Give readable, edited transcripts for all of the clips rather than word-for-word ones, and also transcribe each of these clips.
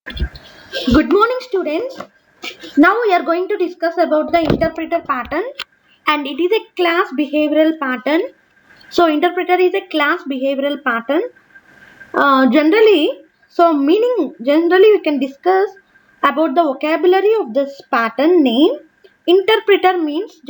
Good morning, students. Now we are going to discuss about the interpreter pattern, and it is a class behavioral pattern. So interpreter is a class behavioral pattern. Generally, generally we can discuss about the vocabulary of this pattern name. Interpreter means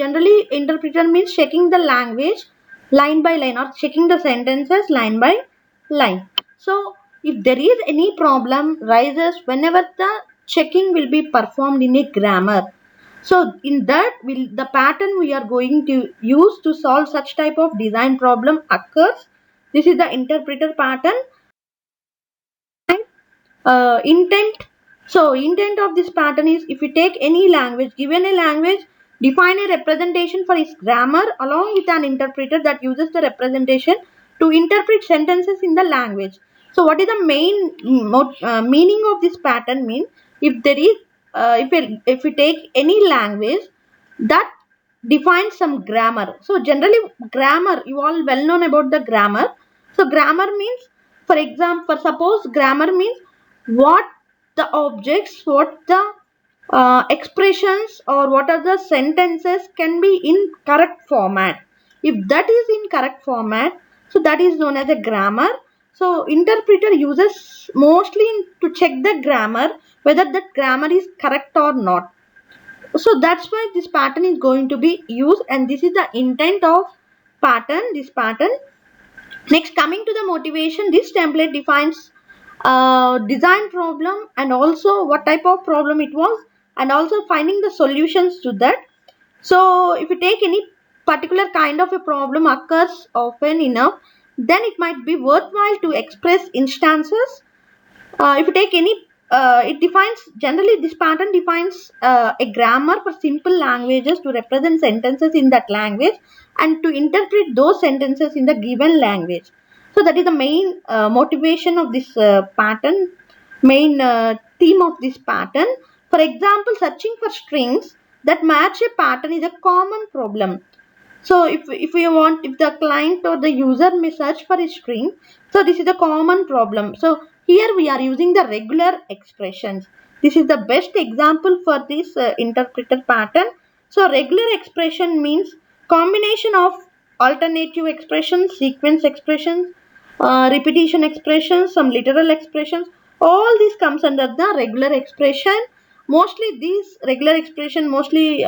checking the language line by line or checking the sentences line by line. So if there is any problem rises whenever the checking will be performed in a grammar. So in that will the pattern we are going to use to solve such type of design problem occurs. This is the interpreter pattern. Intent. So intent of this pattern is, if you take any language, given a language, define a representation for its grammar along with an interpreter that uses the representation to interpret sentences in the language. So what is the main meaning of this pattern? Means if there is if we take any language that defines some grammar. So generally grammar, you all well known about the grammar. So grammar means, for example, suppose grammar means what the objects, what the expressions or what are the sentences can be in correct format. If that is in correct format, so that is known as a grammar. So interpreter uses mostly to check the grammar, whether that grammar is correct or not. So that's why this pattern is going to be used, and this is the intent of this pattern. Next, coming to the motivation, this template defines design problem and also what type of problem it was, and also finding the solutions to that. So if you take any particular kind of a problem occurs often enough, then it might be worthwhile to express instances. If you take any it defines, generally this pattern defines a grammar for simple languages to represent sentences in that language and to interpret those sentences in the given language. So that is the main motivation of this pattern, main theme of this pattern. For example, searching for strings that match a pattern is a common problem. So if we want, if the client or the user may search for a string, so this is a common problem. So here we are using the regular expressions. This is the best example for this interpreter pattern. So regular expression means combination of alternative expressions, sequence expressions, repetition expressions, some literal expressions. All this comes under the regular expression. Mostly these regular expression mostly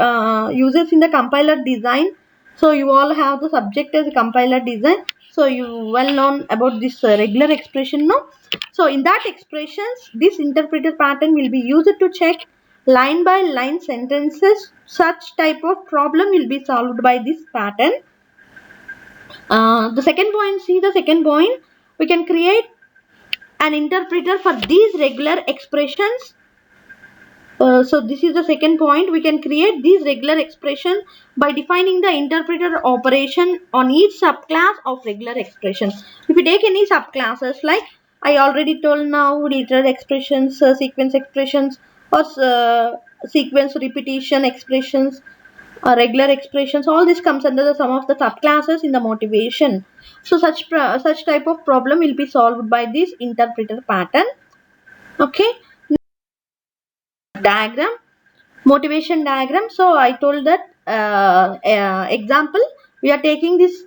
uses in the compiler design. So you all have the subject as a compiler design. So you well known about this regular expression, no? So in that expressions, this interpreter pattern will be used to check line by line sentences. Such type of problem will be solved by this pattern. The second point, see the second point, we can create an interpreter for these regular expressions. So this is the second point. We can create these regular expression by defining the interpreter operation on each subclass of regular expression. If you take any subclasses, like I already told now, literal expressions, sequence expressions, or sequence repetition expressions, regular expressions, all this comes under the some of the subclasses in the motivation. So such type of problem will be solved by this interpreter pattern. Okay. Diagram, motivation diagram. So I told that example, we are taking this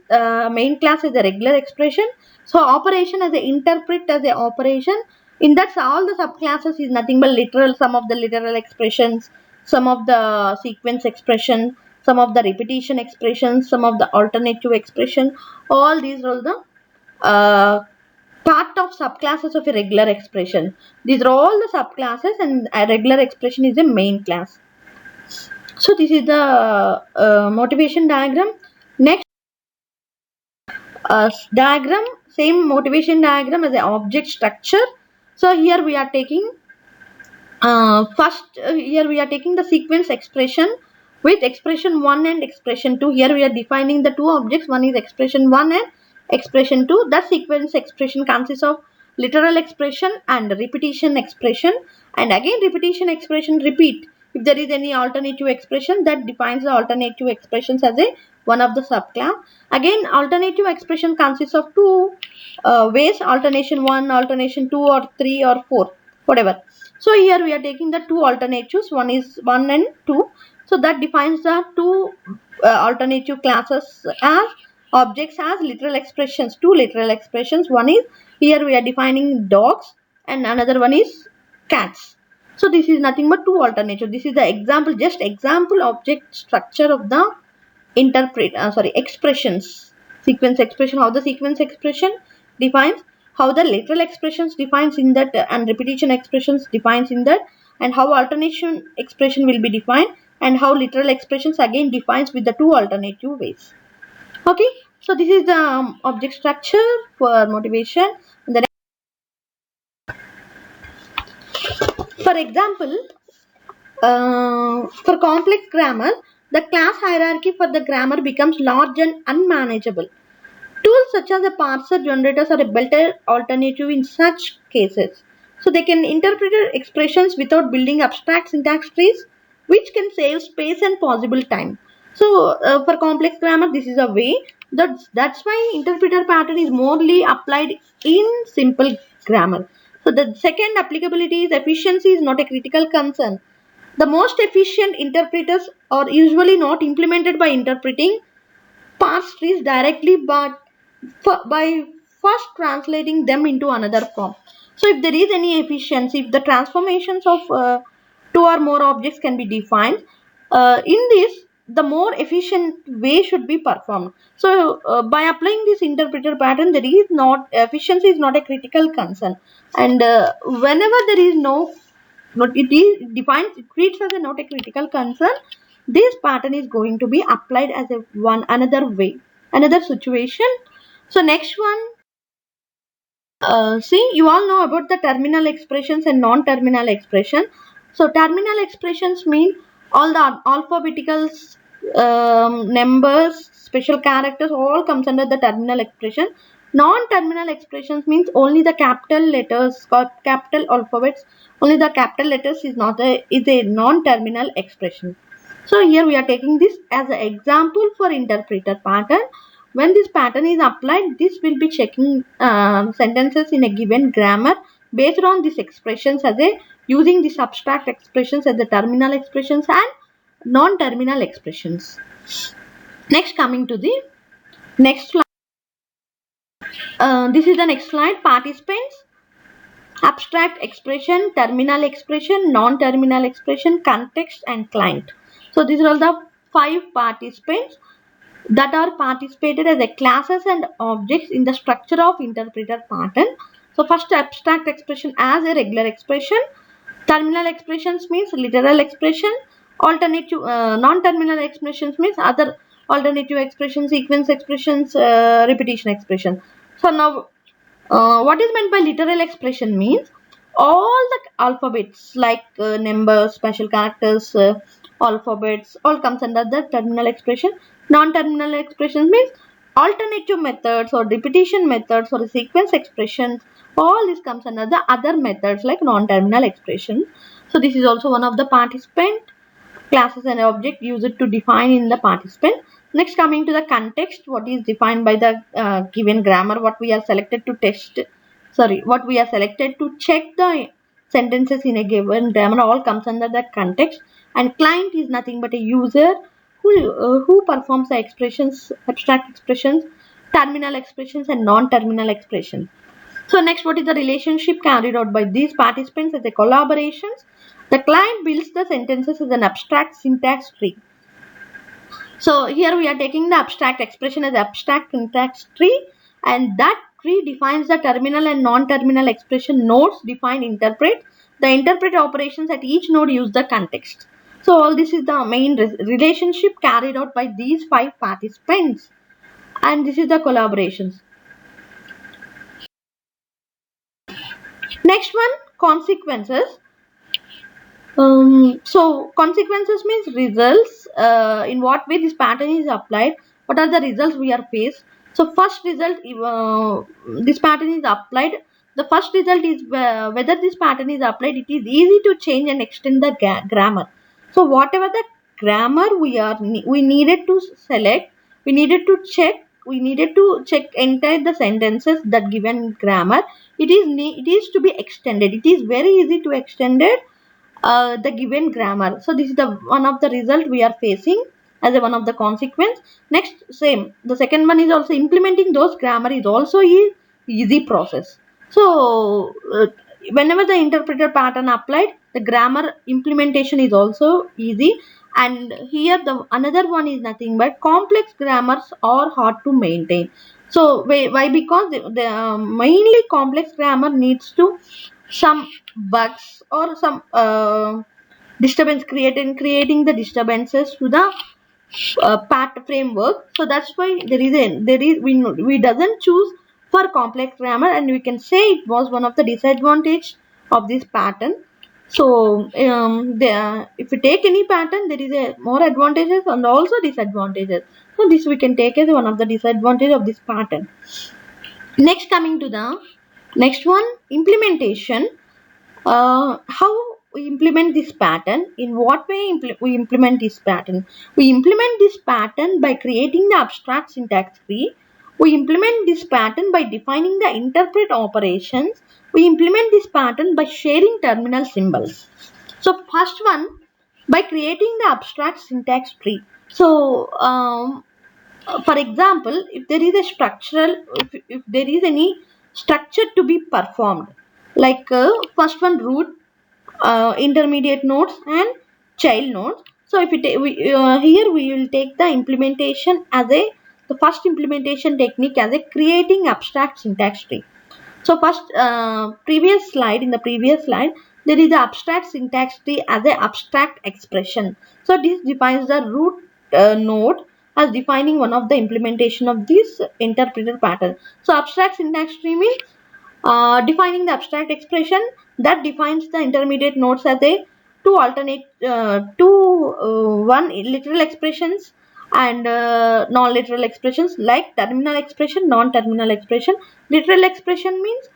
main class as a regular expression. So operation as a interpret as a operation. In that, all the subclasses is nothing but literal, some of the literal expressions, some of the sequence expression, some of the repetition expressions, some of the alternative expression. All these are the part of subclasses of a regular expression. These are all the subclasses, and a regular expression is a main class. So this is the motivation diagram. Next diagram, same motivation diagram as an object structure. So here we are taking here we are taking the sequence expression with expression 1 and expression 2. Here we are defining the two objects. One is expression 1 and expression 2. The sequence expression consists of literal expression and repetition expression, and again repetition expression repeat. If there is any alternative expression, that defines the alternative expressions as a one of the subclass. Again, alternative expression consists of two ways: alternation 1, alternation 2, or 3 or 4. whatever. So here we are taking the two alternatives, one is 1 and 2. So that defines the two alternative classes as objects as literal expressions, two literal expressions. One is, here we are defining dogs and another one is cats. So this is nothing but two alternatives. This is the example, just example object structure of the expressions, sequence expression, how the sequence expression defines, how the literal expressions defines in that, and repetition expressions defines in that, and how alternation expression will be defined, and how literal expressions again defines with the two alternative ways. Okay, so this is the object structure for motivation. And the for example, for complex grammar, the class hierarchy for the grammar becomes large and unmanageable. Tools such as the parser generators are a better alternative in such cases. So they can interpret expressions without building abstract syntax trees, which can save space and possible time. So for complex grammar, this is a way. That's why interpreter pattern is morely applied in simple grammar. So the second applicability is efficiency is not a critical concern. The most efficient interpreters are usually not implemented by interpreting parse trees directly, but by first translating them into another form. So if there is any efficiency, if the transformations of two or more objects can be defined, in this the more efficient way should be performed. So by applying this interpreter pattern, there is not, efficiency is not a critical concern, and whenever there is no, not it is defined, it treats as a not a critical concern, this pattern is going to be applied as a one another way, another situation. So next one, see, you all know about the terminal expressions and non-terminal expression. So terminal expressions mean all the alphabetical numbers, special characters, all comes under the terminal expression. Non-terminal expressions means only the capital letters, capital alphabets, only the capital letters is not a, is a non-terminal expression. So here we are taking this as an example for interpreter pattern. When this pattern is applied, this will be checking sentences in a given grammar based on these expressions as a, using these abstract expressions as the terminal expressions and non-terminal expressions. Next, coming to the next slide. This is the next slide. Participants, abstract expression, terminal expression, non-terminal expression, context and client. So these are all the 5 participants that are participated as a classes and objects in the structure of interpreter pattern. So first, abstract expression as a regular expression, terminal expressions means literal expression, alternative non-terminal expressions means other alternative expressions, sequence expressions, repetition expression. So now what is meant by literal expression means all the alphabets like numbers, special characters, alphabets, all comes under the terminal expression. Non-terminal expressions means alternative methods or repetition methods or sequence expressions. All this comes under the other methods like non-terminal expression. So this is also one of the participant classes and object used to define in the participant. Next, coming to the context, what is defined by the given grammar, what we are selected to test, sorry, what we are selected to check the sentences in a given grammar, all comes under the context. And client is nothing but a user who performs the expressions, abstract expressions, terminal expressions and non-terminal expressions. So next, what is the relationship carried out by these participants as a collaborations? The client builds the sentences as an abstract syntax tree. So here we are taking the abstract expression as abstract syntax tree, and that tree defines the terminal and non-terminal expression nodes define interpret. The interpret operations at each node use the context. So all this is the main relationship carried out by these 5 participants, and this is the collaborations. Next one, consequences. So consequences means results. In what way this pattern is applied? What are the results we are faced? So first result, this pattern is applied. The first result is whether this pattern is applied. It is easy to change and extend the grammar. So whatever the grammar we needed to select, we needed to check entire the sentences that given grammar. it is to be extended. It is very easy to extend it the given grammar. So this is the one of the result we are facing as a one of the consequence. Next, same, the second one is also implementing those grammar is also a easy process. So whenever the interpreter pattern applied, the grammar implementation is also easy. And here the another one is nothing but complex grammars are hard to maintain. So why? Because the mainly complex grammar needs to some bugs or some disturbance creating the disturbances to the part framework. So that's why we doesn't choose for complex grammar, and we can say it was one of the disadvantage of this pattern. So if we take any pattern, there is a more advantages and also disadvantages. So this we can take as one of the disadvantage of this pattern. Next, coming to the next one, implementation. How we implement this pattern? In what way we implement this pattern? We implement this pattern by creating the abstract syntax tree. We implement this pattern by defining the interpret operations. We implement this pattern by sharing terminal symbols. So first one, by creating the abstract syntax tree. So for example, if there is a if there is any structure to be performed, like first one, root, intermediate nodes and child nodes. So if here we will take the implementation as the first implementation technique as a creating abstract syntax tree. So first, in the previous slide, there is the abstract syntax tree as an abstract expression. So this defines the root node as defining one of the implementation of this interpreter pattern. So abstract syntax tree means defining the abstract expression that defines the intermediate nodes as a one literal expressions and non-literal expressions, like terminal expression, non-terminal expression. Literal expression means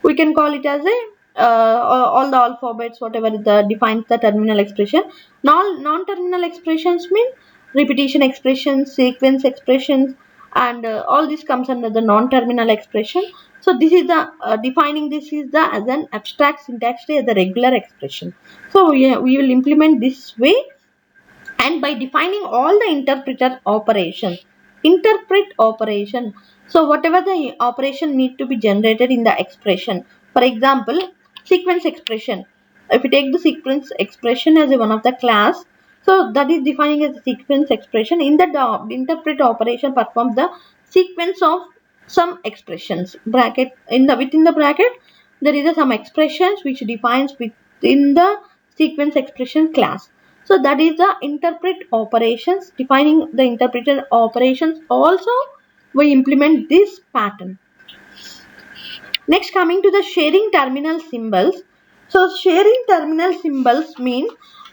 we can call it as a all the alphabets whatever defines the terminal expression. Non-terminal expressions mean repetition expressions, sequence expressions, and all this comes under the non-terminal expression. So this is the defining this is the as an abstract syntax tree as a regular expression. So we will implement this way, and by defining all the interpret operation. So whatever the operation need to be generated in the expression. For example, sequence expression. If we take the sequence expression as a one of the class, so that is defining as a sequence expression. In the interpret operation performs the sequence of some expressions. Bracket in the within the bracket there is some expressions which defines within the sequence expression class. So that is the interpret operations. Defining the interpreted operations also we implement this pattern. Next, coming to the sharing terminal symbols. So sharing terminal symbols mean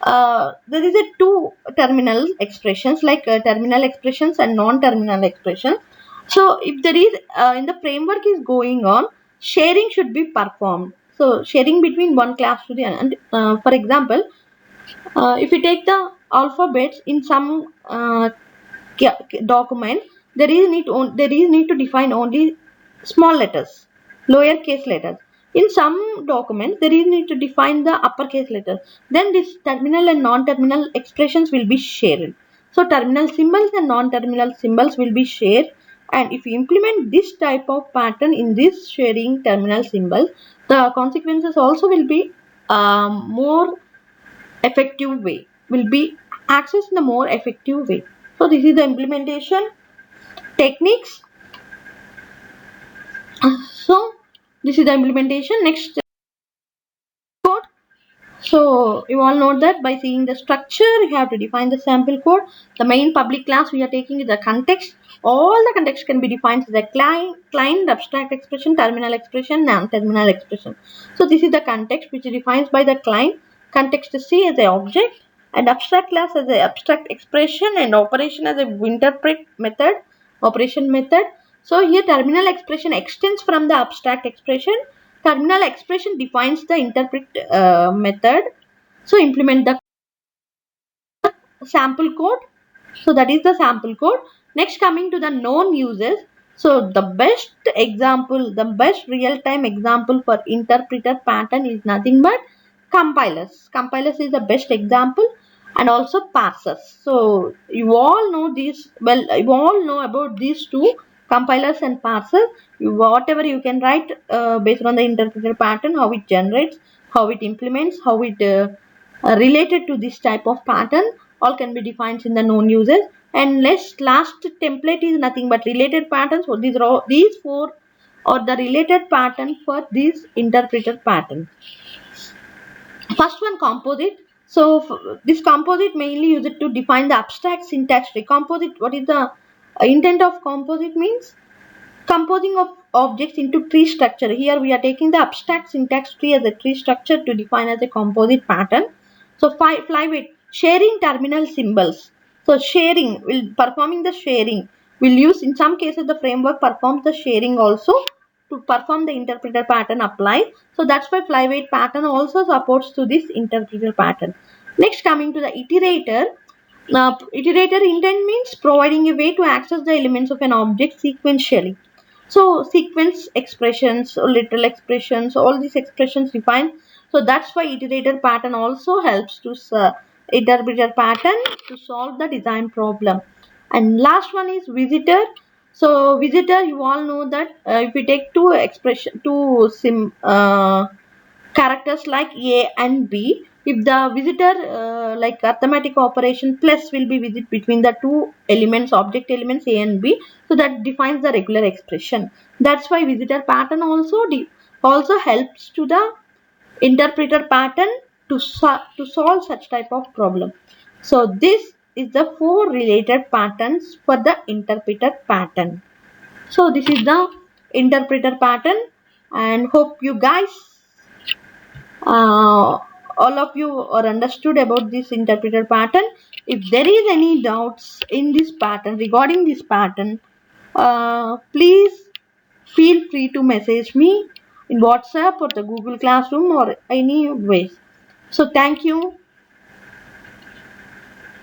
there is a two terminal expressions, like terminal expressions and non-terminal expressions. So if there is in the framework is going on, sharing should be performed. So sharing between one class to the other. For example, if we take the alphabets in some document, there is need to define only small letters, lowercase letters. In some documents, there is need to define the uppercase letters. Then this terminal and non-terminal expressions will be shared. So terminal symbols and non-terminal symbols will be shared. And if you implement this type of pattern in this sharing terminal symbols, the consequences also will be more effective way, will be accessed in a more effective way. So this is the implementation techniques. So this is the implementation. Next code. So you all know that by seeing the structure, you have to define the sample code. The main public class we are taking is the context. All the context can be defined as the client, abstract expression, terminal expression, non-terminal expression. So this is the context which is defined by the client. Context C as the object, and abstract class as the abstract expression, and operation as a interpret method, operation method. So here terminal expression extends from the abstract expression. Terminal expression defines the interpret method. So implement the sample code. So that is the sample code. Next, coming to the known uses. So the best example, the best real-time example for interpreter pattern is nothing but compilers. Compilers is the best example, and also parsers. So you all know these, well, you all know about these two, compilers and parsers. Whatever you can write based on the interpreter pattern, how it generates, how it implements, how it related to this type of pattern, all can be defined in the known uses. And last template is nothing but related patterns. So these four are the related pattern for this interpreter pattern. First one, composite. So this composite mainly used to define the abstract syntax tree. Composite, what is the intent of composite? Means composing of objects into tree structure. Here we are taking the abstract syntax tree as a tree structure to define as a composite pattern. So flyweight, sharing terminal symbols. So sharing, will performing the sharing, will use, in some cases the framework performs the sharing also to perform the interpreter pattern apply. So that's why flyweight pattern also supports to this interpreter pattern. Next, coming to the iterator. Now, iterator intent means providing a way to access the elements of an object sequentially. So sequence expressions, literal expressions, all these expressions define. So that's why iterator pattern also helps to interpreter pattern to solve the design problem. And last one is visitor. So visitor, you all know that if we take characters like A and B, if the visitor like arithmetic operation plus will be visit between the two elements, object elements A and B, so that defines the regular expression. That's why visitor pattern also helps to the interpreter pattern to solve such type of problem. So this is the four related patterns for the interpreter pattern. So this is the interpreter pattern, and hope you guys all of you are understood about this interpreter pattern. If there is any doubts in this pattern, regarding this pattern, please feel free to message me in WhatsApp or the Google Classroom or any ways. So thank you.